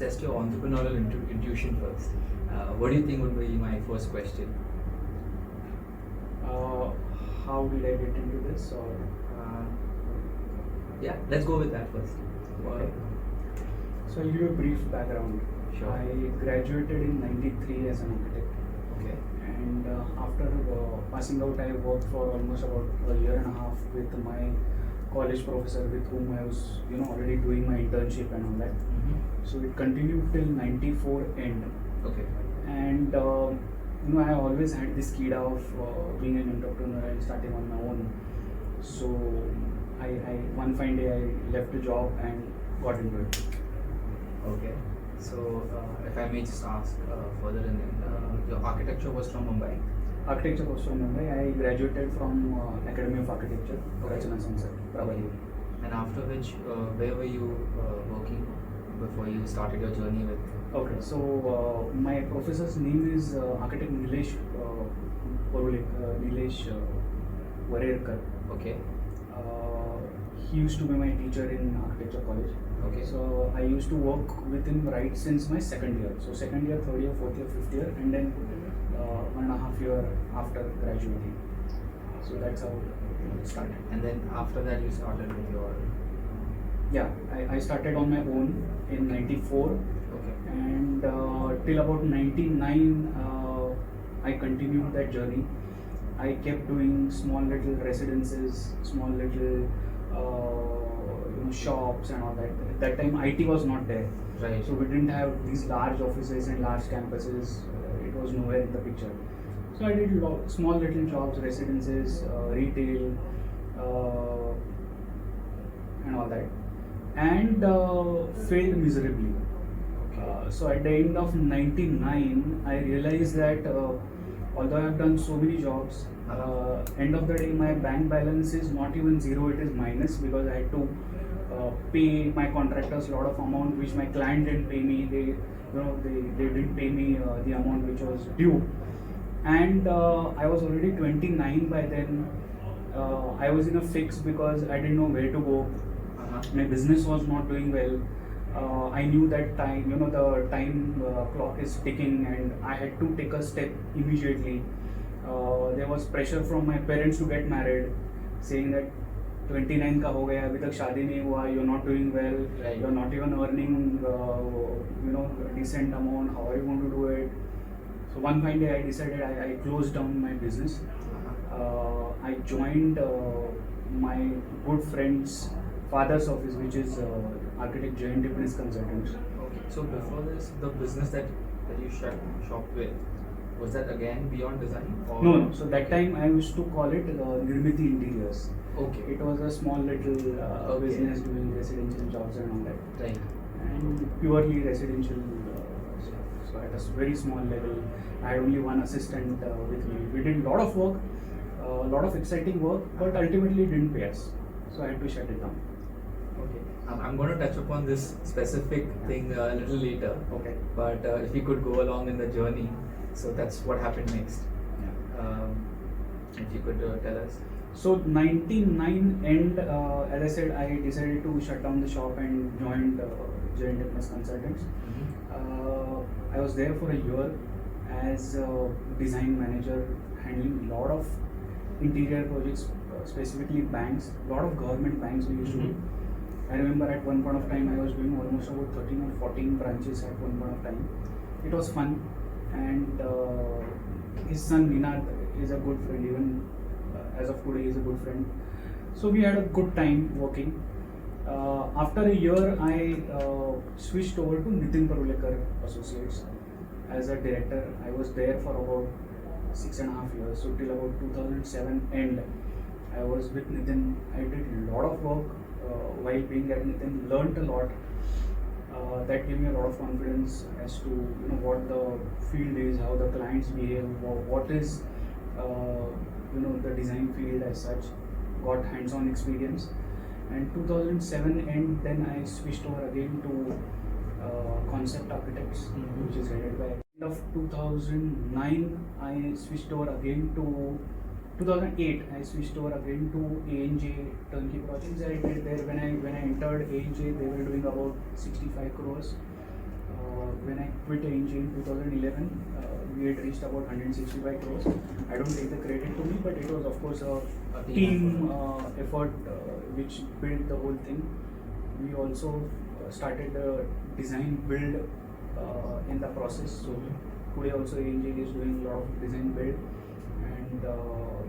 test your entrepreneurial intuition first. What do you think would be my first question? How did I get into this? Or Yeah, let's go with that first. okay. So I'll give you a brief background. Sure. I graduated in '93 as an architect, Okay. and after passing out, I worked for almost about a year and a half with my college professor, with whom I was, already doing my internship and all that. Mm-hmm. So it continued till '94 end, Okay. and I always had this kid of being an entrepreneur and starting on my own. So I one fine day I left the job and got into it. Okay. So, if I may just ask further, your architecture was from Mumbai. Architecture was from Mumbai. I graduated from Academy of Architecture, Okay. Rachana Sunset, Pravali. And after which, where were you working before you started your journey with? Okay, so my professor's name is architect Nilesh Varerkar. Okay. He used to be my teacher in architecture college. Okay. So I used to work with him right since my second year. So second year, third year, fourth year, fifth year, and then 1.5 years after graduating. So that's how it started. And then after that, you started with your. Yeah, I started on my own in '94, Okay. and till about '99, I continued that journey. I kept doing small little residences, small little shops and all that. At that time, IT was not there. Right. So we didn't have these large offices and large campuses. It was nowhere in the picture. So I did small little jobs, residences, retail, and all that, and failed miserably. So at the end of '99, I realized that although I have done so many jobs, end of the day my bank balance is not even zero; it is minus, because I had to pay my contractors a lot of amount which my client didn't pay me. They didn't pay me the amount which was due, and I was already 29 by then. I was in a fix because I didn't know where to go. My business was not doing well. I knew that time, the time clock is ticking, and I had to take a step immediately. There was pressure from my parents to get married, saying that 29 का हो गया, अभी तक शादी नहीं हुआ, you're not doing well, Right. you're not even earning, a decent amount. How are you going to do it? So one fine day I decided I closed down my business. I joined my good friend's father's office, which is architect J&T Business Consultants. Okay. So before this, the business that you shop with, was that again beyond design? Or? No. So that time I used to call it Nirmiti Interiors. Okay. It was a small little Okay. business doing residential jobs and all that, Right. and purely residential stuff. So at a very small level, I had only one assistant with me. We did a lot of work, a lot of exciting work, but ultimately it didn't pay us. So I had to shut it down. Okay. I'm going to touch upon this specific thing a little later. Okay. But if you could go along in the journey, so that's what happened next. Yeah. If you could tell us. So '99 end, as I said, I decided to shut down the shop and joined J&T Business Consultants. I was there for a year as a design manager, handling a lot of interior projects, specifically banks, a lot of government banks we used to do. I remember at one point of time I was doing almost about 13 or 14 branches at one point of time. It was fun, and his son Ninad is a good friend, even as of today he is a good friend. So we had a good time working. After a year I switched over to Nitin Parulekar Associates as a director. I was there for about 6.5 years, so till about 2007 end I was with Nitin. I did a lot of work while being at Nitin, learned a lot. That gave me a lot of confidence as to what the field is, how the clients behave, what is the design field as such. Got hands-on experience, and 2007 end then I switched over again to Concept Architects, which is headed by. End of 2009 I switched over again to 2008 I switched over again to ANJ turnkey projects. I did there when I entered ANJ, they were doing about 65 crores. when I quit ANG in 2011, we had reached about 165 crores. I don't take the credit to me, but it was of course a team effort which built the whole thing. We also started the design build in the process. So today also ANG is doing a lot of design build, and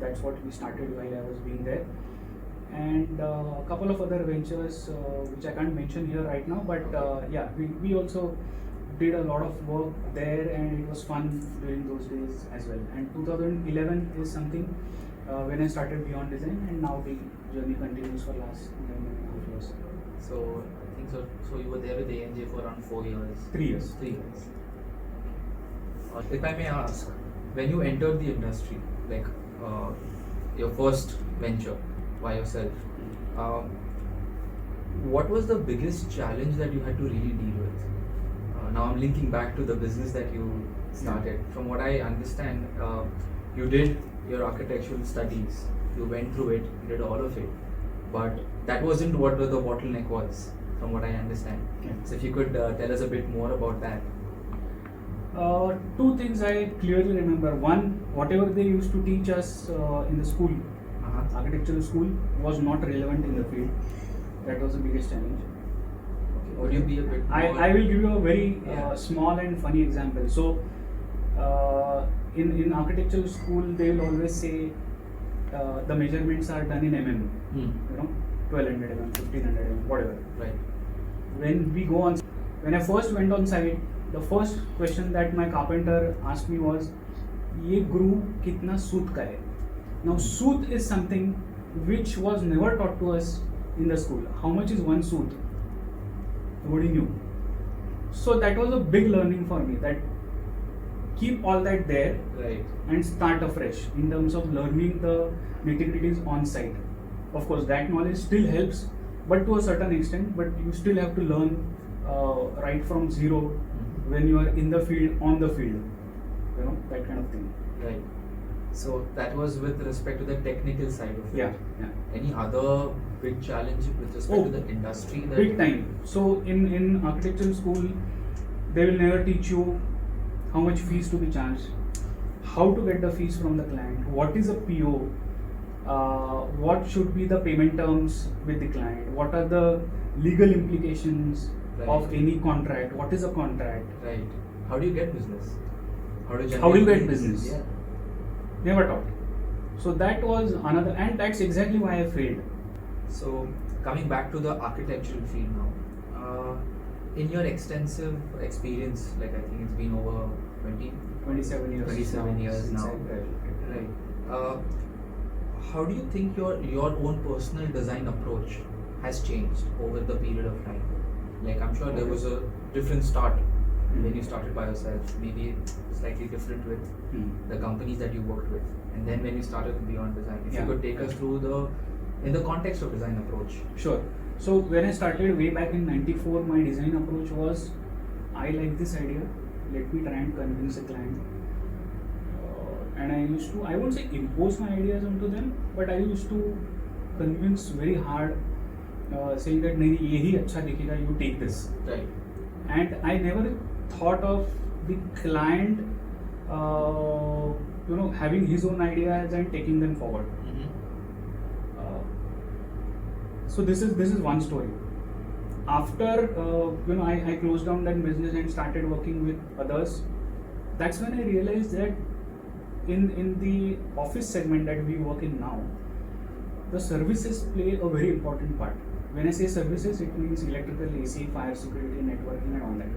that's what we started while I was being there. And a couple of other ventures which I can't mention here right now, but yeah, we also did a lot of work there, and it was fun during those days as well. And 2011 is something when I started Beyond Design, and now the journey continues for last 9.5 years. So I think so. So you were there with ANJ for around 4 years. 3 years. 3 years. If I may ask, when you entered the industry, like your first venture by yourself, what was the biggest challenge that you had to really deal with? Now I'm linking back to the business that you started. From what I understand, you did your architectural studies, you went through it, you did all of it, but that wasn't what the bottleneck was, from what I understand. Yeah. So if you could tell us a bit more about that. Two things I clearly remember. One, whatever they used to teach us in the school, architectural school, was not relevant in the field. That was the biggest challenge. Would you be a bit more? I will give you a very Yeah. small and funny example. So, in architectural school, they will always say the measurements are done in mm. Hmm. You know, 1200 mm, 1500 mm, whatever. Right. When I first went on site, the first question that my carpenter asked me was, "ये ग्रू कितना सूत का है?" Now, Suta is something which was never taught to us in the school. How much is one Suta? Nobody knew. So that was a big learning for me. That keep all that there Right. and start afresh in terms of learning the nitty-gritties on site. Of course, that knowledge still helps, but to a certain extent. But you still have to learn right from zero when you are in the field, on the field. You know, that kind of thing. Right. So that was with respect to the technical side of it. Yeah. Any other big challenge with respect to the industry? That Big time. So in architectural school, they will never teach you how much fees to be charged, how to get the fees from the client, what is a PO, what should be the payment terms with the client, what are the legal implications of any contract, what is a contract. Right. How do you get business? How do you How do you generate get business? Yeah. Never taught. So that was another, and that's exactly why I failed. So coming back to the architectural field now, in your extensive experience, like I think it's been over 27 years. 27 years since now. I graduated. Right. How do you think your own personal design approach has changed over the period of time? Like I'm sure there was a different start when you started by yourself, maybe slightly different with the companies that you worked with, and then when you started with Beyond Design. If you Yeah. could take us through in the context of design approach. Sure. So when I started way back in '94, my design approach was, I like this idea. Let me try and convince a client. And I used to, I won't say impose my ideas onto them, but I used to convince very hard, saying that नहीं यही अच्छा दिखेगा, you take this. Right. And I never thought of the client, having his own ideas and taking them forward. So this is one story. After I closed down that business and started working with others. That's when I realized that in the office segment that we work in now, the services play a very important part. When I say services, it means electrical, AC, fire security, networking, and all that.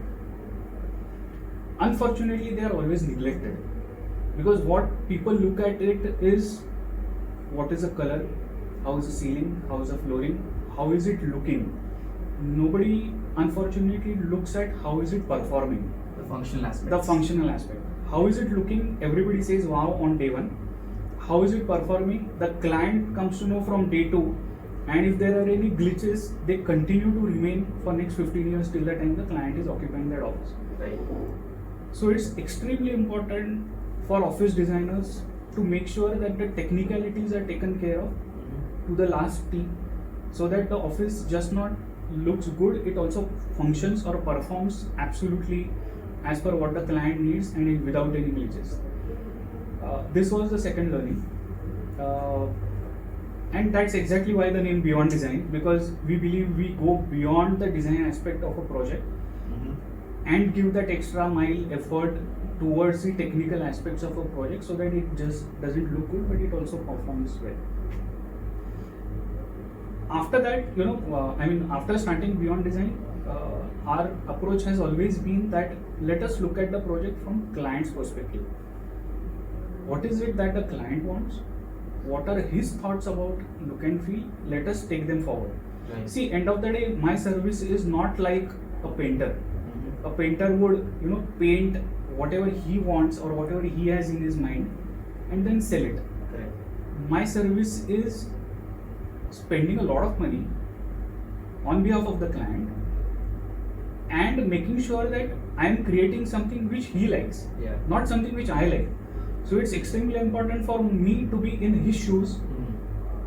Unfortunately, they are always neglected, because what people look at it is, what is the color, how is the ceiling, how is the flooring, how is it looking. Nobody, unfortunately, looks at how is it performing. The functional aspect. The functional aspect. How is it looking? Everybody says wow on day one. How is it performing? The client comes to know from day two. And if there are any glitches, they continue to remain for next 15 years till the time the client is occupying that office. Right. So it's extremely important for office designers to make sure that the technicalities are taken care of to the last T, so that the office just not looks good, it also functions or performs absolutely as per what the client needs and without any glitches. This was the second learning. And that's exactly why the name Beyond Design, because we believe we go beyond the design aspect of a project and give that extra mile effort towards the technical aspects of a project so that it just doesn't look good but it also performs well. After that, after starting Beyond Design, our approach has always been that let us look at the project from client's perspective. What is it that the client wants? What are his thoughts about look and feel? Let us take them forward. Right. See, end of the day, my service is not like a painter. A painter would, paint whatever he wants or whatever he has in his mind and then sell it. Correct. My service is spending a lot of money on behalf of the client and making sure that I am creating something which he likes, Yeah. not something which I like. So it's extremely important for me to be in his shoes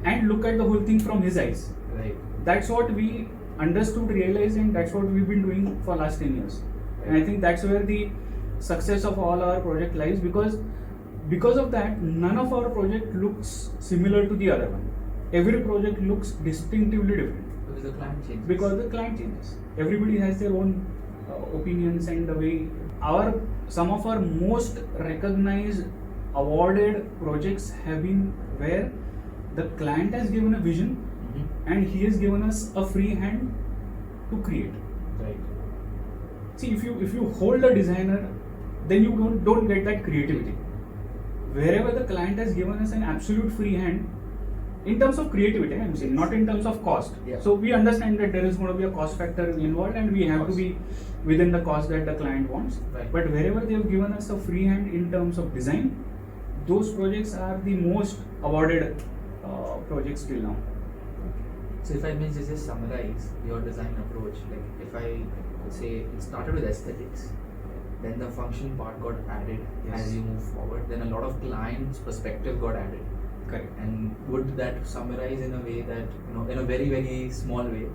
and look at the whole thing from his eyes. Right. That's what we understood, realized, and that's what we've been doing for last 10 years. And I think that's where the success of all our project lies, because of that, none of our project looks similar to the other one. Every project looks distinctively different Because the client changes. because the client changes. Everybody has their own opinions and the way. Some of our most recognized, awarded projects have been where the client has given a vision and he has given us a free hand to create. Right. See, if you hold a designer, then you don't get that creativity. Wherever the client has given us an absolute free hand, in terms of creativity, I'm saying, not in terms of cost. Yeah. So we understand that there is going to be a cost factor involved and we have to be within the cost that the client wants. Right. But wherever they have given us a free hand in terms of design, those projects are the most awarded projects till now. So if I may just summarize your design approach, like if I would say it started with aesthetics, then the function part got added Yes. as you move forward, then a lot of clients' perspective got added. Correct. And would that summarize in a way that, in a very, very small way,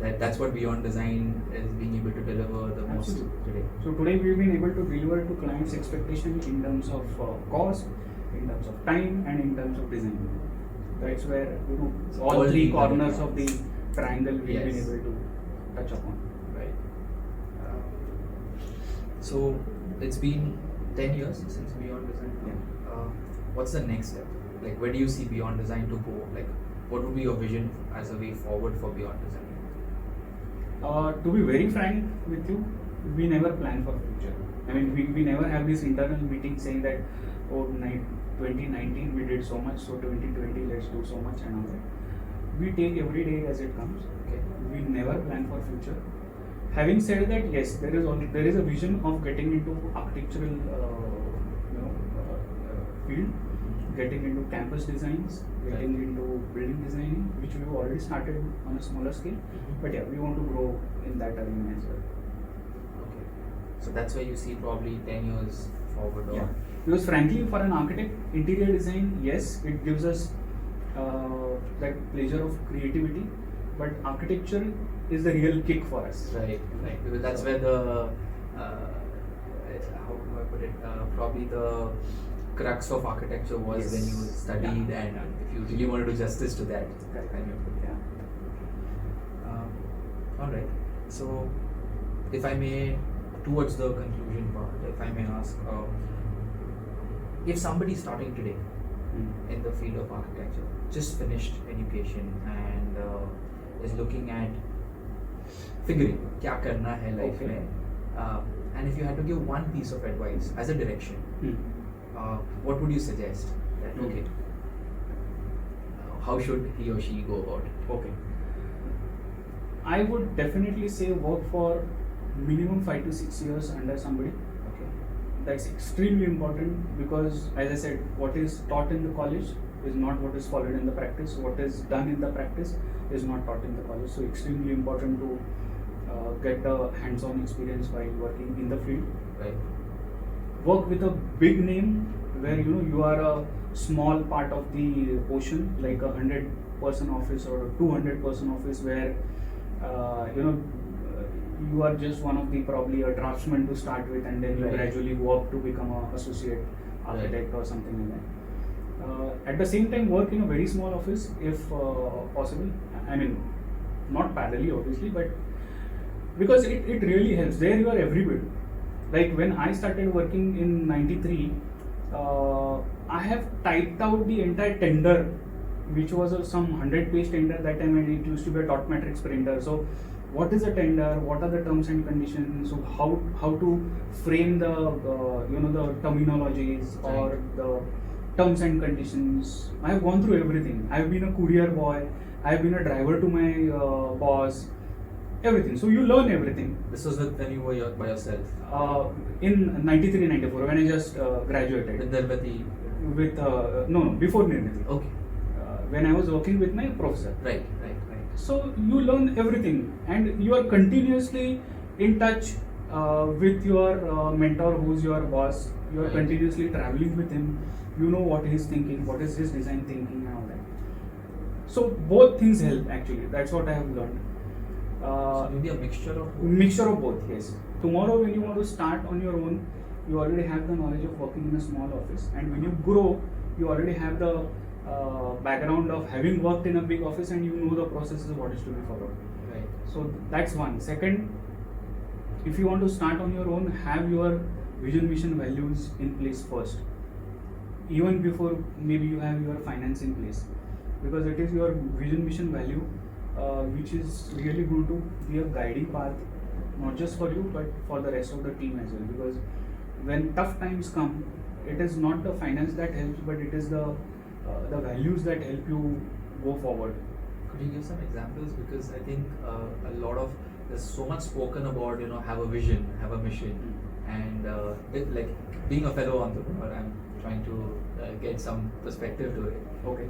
that's what Beyond Design is being able to deliver the most Absolutely. today? So today we've been able to deliver to clients' expectation in terms of cost, in terms of time, and in terms of design. That's where all All three the corners elements. of the triangle we've been Yes. able to touch upon. Right. So it's been 10 years since Beyond Design. Yeah. What's the next step? Like, where do you see Beyond Design to go? Like, what would be your vision as a way forward for Beyond Design? To be very frank with you, we never plan for future. I mean, we never have this internal meeting saying that, 2019 we did so much, so 2020 let's do so much and all that. We take every day as it comes. Okay. We never plan for future. Having said that, yes, there is a vision of getting into architectural field, getting into campus designs, getting into building designing, which we've already started on a smaller scale. But yeah, we want to grow in that arena as well. Okay. So that's where you see probably 10 years forward. Or Yeah. Because frankly, for an architect, interior design, yes, it gives us that pleasure of creativity, but architecture is the real kick for us. Right. Because that's where the how do I put it? Probably the crux of architecture was Yes. when you studied, Yeah. and if you really want to do justice to that. Correct. then you put- Yeah. All right. So, if I may, towards the conclusion part, if I may ask, if somebody is starting today in the field of architecture, just finished education and is looking at figuring क्या करना है life Okay. में, and if you had to give one piece of advice as a direction, what would you suggest? That Hmm. okay, how should he or she go about it? Okay. I would definitely say work for minimum 5 to 6 years under somebody. Okay. That's extremely important because, as I said, what is taught in the college is not what is followed in the practice. What is done in the practice is not taught in the college. So, extremely important to get the hands-on experience while working in the field. Right. Work with a big name where you are a small part of the ocean, like a 100-person office or a 200-person office, where you are just one of the probably a draftsman to start with, and then you Right. gradually go up to become a associate architect Right. or something like that. At the same time, work in a very small office if possible. I mean, not parallelly obviously, but because it really helps. There you are every bit. Like when I started working in '93, I have typed out the entire tender, which was some 100-page tender that time, and it used to be a dot matrix printer. So, what is a tender? What are the terms and conditions? So how to frame the the terminologies or Right. the terms and conditions. I have gone through everything. I have been a courier boy. I have been a driver to my boss. Everything. So you learn everything. This was when you were by yourself. In '93, '94, when I just graduated. With Nirmati. With no, before Nirmati. Okay. When I was working with my professor. Right. So you learn everything, and you are continuously in touch with your mentor, who's your boss. You are Right. continuously traveling with him. You know what he's thinking, what is his design thinking, and all that. So both things help actually. That's what I have learned. So maybe a mixture of both. Mixture of both, yes. Tomorrow, when you want to start on your own, you already have the knowledge of working in a small office, and when you grow, you already have the background of having worked in a big office, and you know the processes what is to be followed. Right. So that's one. Second, if you want to start on your own, have your vision, mission, values in place first. Even before maybe you have your finance in place, because it is your vision, mission, value, which is really going to be a guiding path, not just for you but for the rest of the team as well. Because when tough times come, it is not the finance that helps, but it is the values that help you go forward. Could you give some examples? Because I think there's so much spoken about, have a vision, have a mission, and like being a fellow entrepreneur, I'm trying to get some perspective to it. Okay.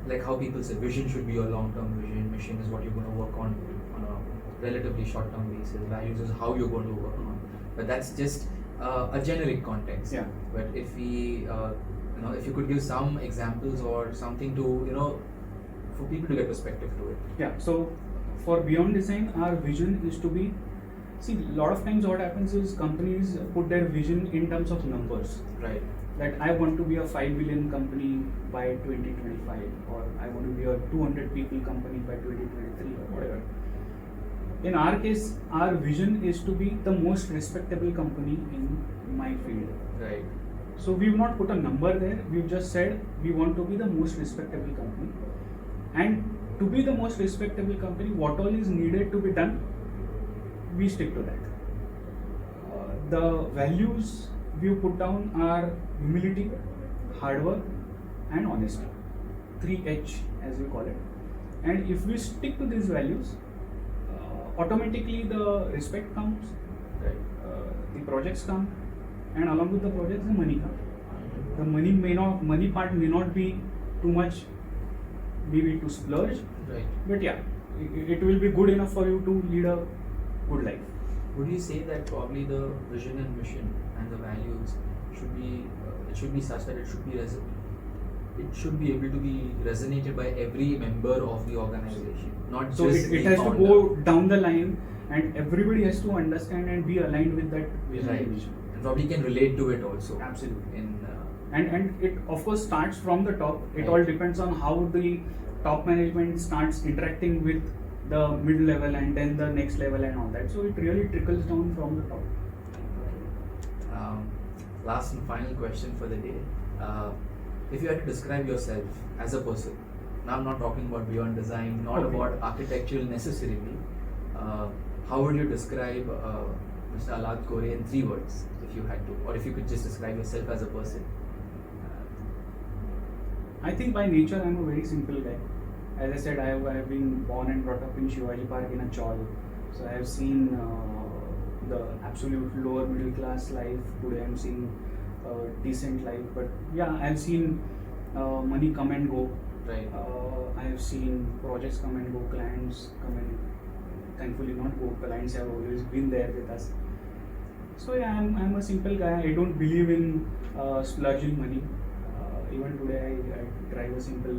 Like how people say vision should be your long-term vision, mission is what you're going to work on a relatively short-term basis, values is how you're going to work on. But that's just a generic context. Yeah. But if we, if you could give some examples or something to, for people to get perspective to it. Yeah, so for Beyond Design, our vision is to be, see, a lot of times what happens is companies put their vision in terms of numbers. Right. That I want to be a 5 billion company by 2025, or I want to be a 200 people company by 2023, or whatever. In our case, our vision is to be the most respectable company in my field. Right. So we've not put a number there, we've just said we want to be the most respectable company. And to be the most respectable company, what all is needed to be done, we stick to that. The values we put down are humility, hard work, and honesty. 3H as we call it. And if we stick to these values, automatically the respect comes, Right. the projects come, and along with the projects, the money comes. The money part may not be too much, maybe to splurge, Right. but yeah, it will be good enough for you to lead a good life. Would you say that probably the vision and mission and the values should be it should be such that it should be able to be resonated by every member of the organization, not So just it the has founder. to go down the line, and everybody has to understand and be aligned with that vision Right. and mission. And probably can relate to it also. Absolutely. In And it of course starts from the top. It Right. all depends on how the top management starts interacting with the mid level and then the next level and all that. So it really trickles down from the top. Last and final question for the day. If you had to describe yourself as a person, now I'm not talking about Beyond Design, not Okay. about architectural necessarily, how would you describe Mr. Alad Kore in 3 words, if you had to, or if you could just describe yourself as a person? I think by nature I'm a very simple guy. As I said, I have been born and brought up in Shivaji Park in a chawl. So I have seen the absolute lower middle class life. Today I'm seeing decent life. But yeah, I have seen money come and go. Right. I have seen projects come and go, clients come and thankfully not go. Clients have always been there with us. So yeah, I'm a simple guy. I don't believe in splurging money. Even today, I drive a simple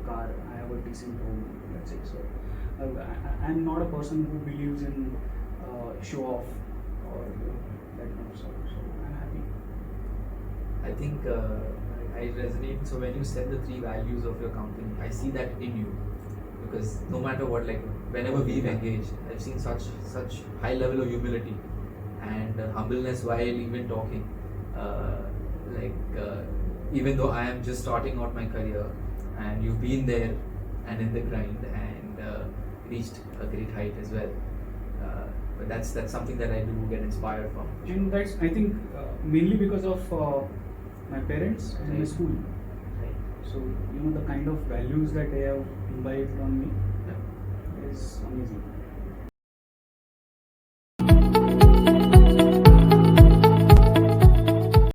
car. I have a decent home. That's it. So I'm not a person who believes in show off or that kind of stuff. So I'm happy. I think I resonate. So when you said the three values of your company, I see that in you, because no matter what, like whenever we've engaged, I've seen such high level of humility and humbleness while even talking. Even though I am just starting out my career, and you've been there and in the grind and reached a great height as well. But that's something that I do get inspired from. And that's, I think, mainly because of my parents and my Right. school. Right. So the kind of values that they have imbibed on me Yeah. is amazing.